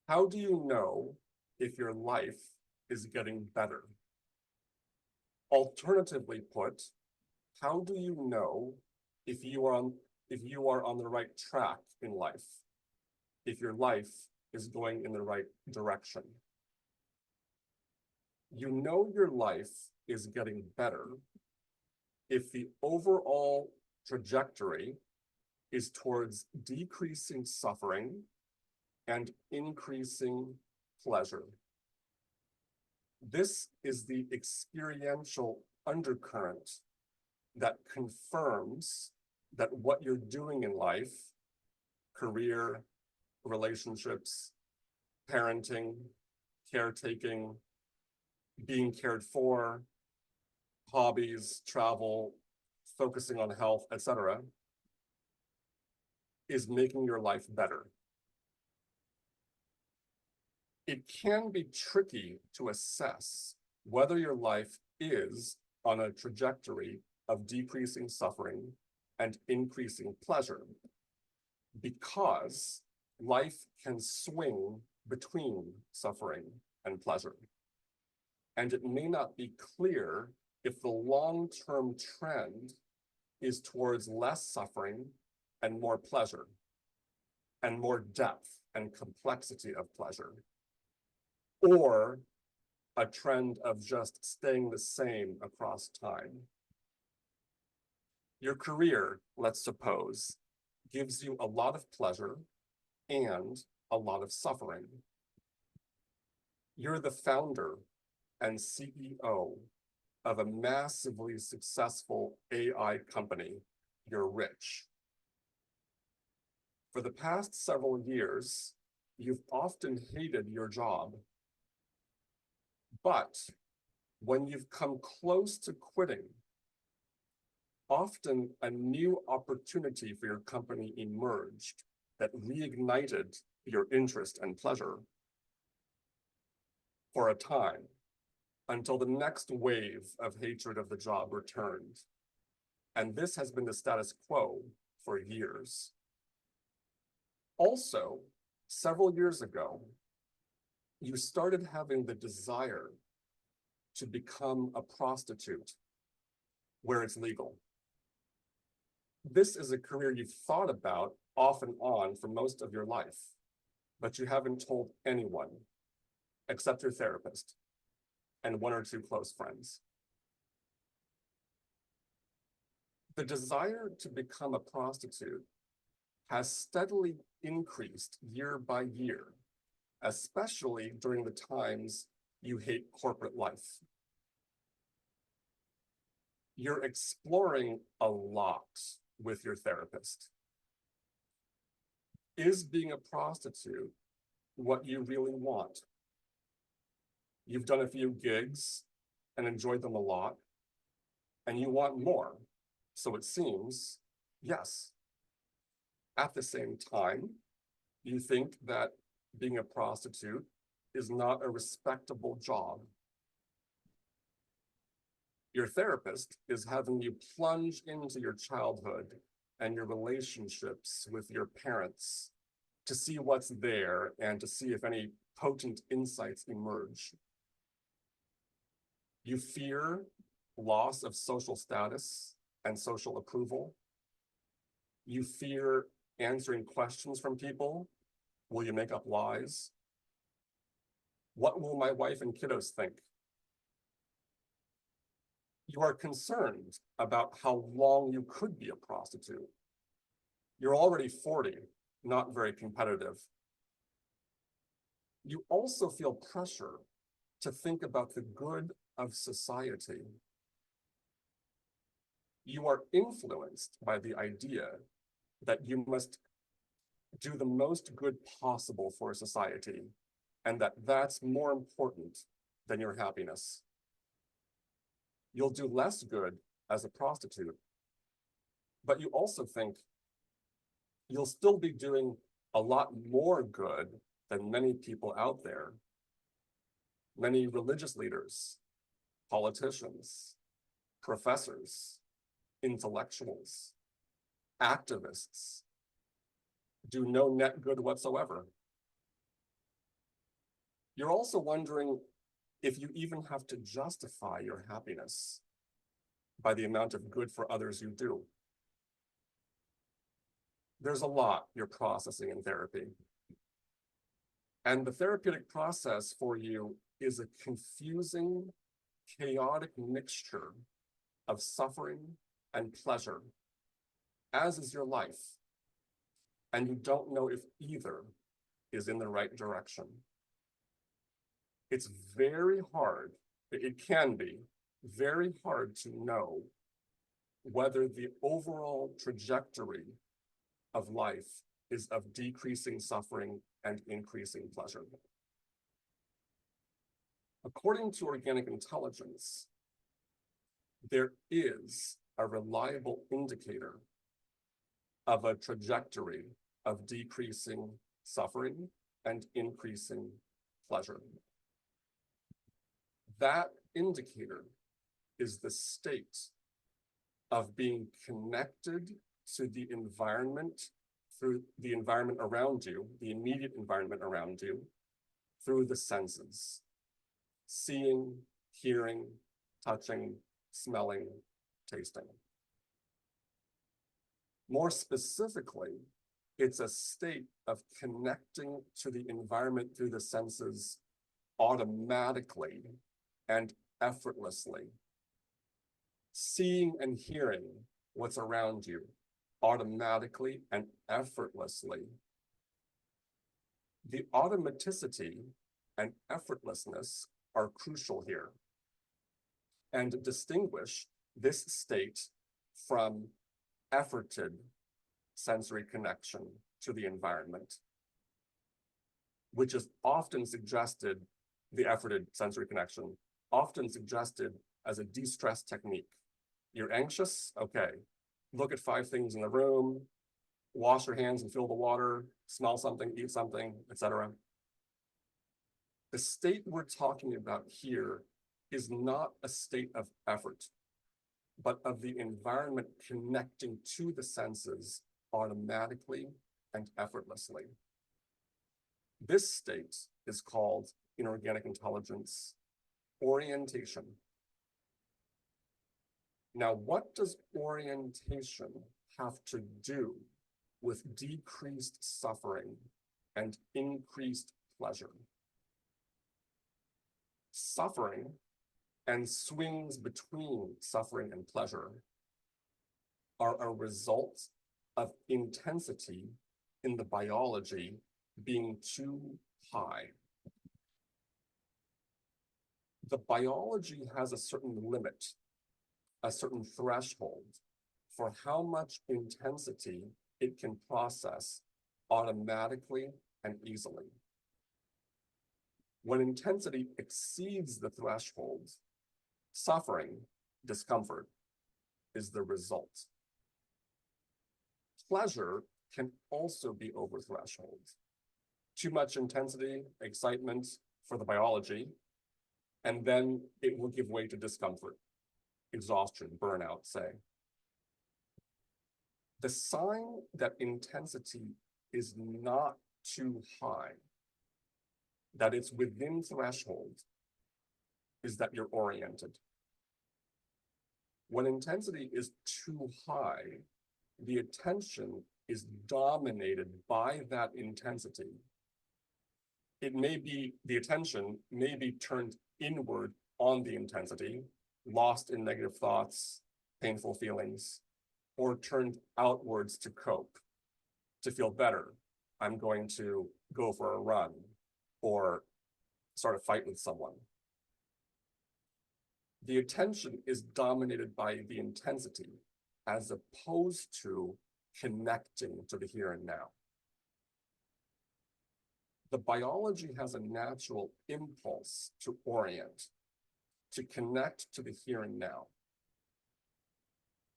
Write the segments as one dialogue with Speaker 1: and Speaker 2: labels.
Speaker 1: How do you know if your life is getting better? Alternatively put, how do you know if you are on the right track in life, if your life is going in the right direction? You know your life is getting better if the overall trajectory is towards decreasing suffering and increasing pleasure. This is the experiential undercurrent that confirms that what you're doing in life, career, relationships, parenting, caretaking, being cared for, hobbies, travel, focusing on health, etc., is making your life better. It can be tricky to assess whether your life is on a trajectory of decreasing suffering and increasing pleasure, because life can swing between suffering and pleasure. And it may not be clear if the long-term trend is towards less suffering and more pleasure, and more depth and complexity of pleasure, or a trend of just staying the same across time. Your career, let's suppose, gives you a lot of pleasure and a lot of suffering. You're the founder and CEO of a massively successful AI company. You're rich. For the past several years, you've often hated your job. But when you've come close to quitting, often a new opportunity for your company emerged that reignited your interest and pleasure for a time, until the next wave of hatred of the job returned. And this has been the status quo for years. Also, several years ago, you started having the desire to become a prostitute where it's legal. This is a career you've thought about off and on for most of your life, but you haven't told anyone except your therapist and one or two close friends. The desire to become a prostitute has steadily increased year by year, especially during the times you hate corporate life. You're exploring a lot with your therapist. Is being a prostitute what you really want? You've done a few gigs and enjoyed them a lot, and you want more. So it seems, yes. At the same time, you think that being a prostitute is not a respectable job. Your therapist is having you plunge into your childhood and your relationships with your parents to see what's there and to see if any potent insights emerge. You fear loss of social status and social approval. You fear answering questions from people. Will you make up lies? What will my wife and kiddos think? You are concerned about how long you could be a prostitute. You're already 40, not very competitive. You also feel pressure to think about the good of society. You are influenced by the idea that you must do the most good possible for society, and that that's more important than your happiness. You'll do less good as a prostitute, but you also think you'll still be doing a lot more good than many people out there. Many religious leaders, politicians, professors, intellectuals, activists do no net good whatsoever. You're also wondering if you even have to justify your happiness by the amount of good for others you do. There's a lot you're processing in therapy. And the therapeutic process for you is a confusing, chaotic mixture of suffering and pleasure, as is your life. And you don't know if either is in the right direction. It's very hard, it can be very hard to know whether the overall trajectory of life is of decreasing suffering and increasing pleasure. According to organic intelligence, there is a reliable indicator of a trajectory of decreasing suffering and increasing pleasure. That indicator is the state of being connected to the environment through the environment around you, the immediate environment around you, through the senses: seeing, hearing, touching, smelling, tasting. More specifically, it's a state of connecting to the environment through the senses automatically and effortlessly. Seeing and hearing what's around you automatically and effortlessly. The automaticity and effortlessness are crucial here and distinguish this state from efforted sensory connection to the environment, which is often suggested, the efforted sensory connection, often suggested as a de-stress technique. You're anxious? Okay. Look at 5 things in the room, wash your hands and feel the water, smell something, eat something, etc. The state we're talking about here is not a state of effort, but of the environment connecting to the senses automatically and effortlessly. This state is called, in organic intelligence, orientation. Now, what does orientation have to do with decreased suffering and increased pleasure? Suffering and swings between suffering and pleasure are a result of intensity in the biology being too high. The biology has a certain limit, a certain threshold for how much intensity it can process automatically and easily. When intensity exceeds the threshold, suffering, discomfort, is the result. Pleasure can also be over threshold. Too much intensity, excitement for the biology, and then it will give way to discomfort, exhaustion, burnout, say. The sign that intensity is not too high, that it's within threshold, is that you're oriented. When intensity is too high, the attention is dominated by that intensity. It may be, the attention may be turned inward on the intensity, lost in negative thoughts, painful feelings, or turned outwards to cope, to feel better. I'm going to go for a run or start a fight with someone. The attention is dominated by the intensity as opposed to connecting to the here and now. The biology has a natural impulse to orient, to connect to the here and now.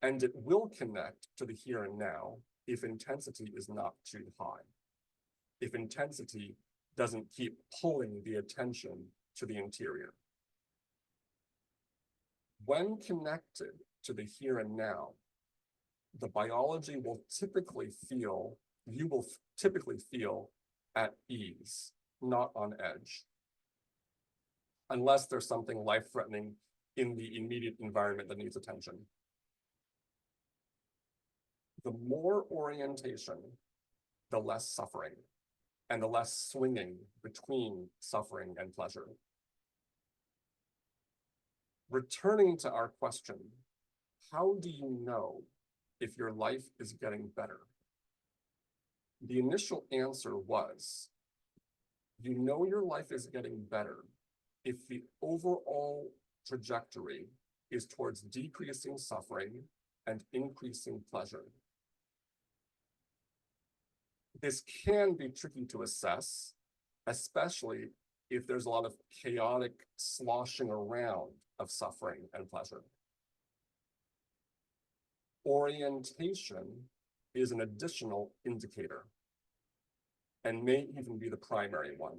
Speaker 1: And it will connect to the here and now if intensity is not too high, if intensity doesn't keep pulling the attention to the interior. When connected to the here and now, the biology will typically feel, you will typically feel at ease, not on edge. unless there's something life-threatening in the immediate environment that needs attention. The more orientation, the less suffering, and the less swinging between suffering and pleasure. Returning to our question, how do you know if your life is getting better? The initial answer was, you know your life is getting better if the overall trajectory is towards decreasing suffering and increasing pleasure. This can be tricky to assess, especially if there's a lot of chaotic sloshing around of suffering and pleasure. Orientation is an additional indicator and may even be the primary one.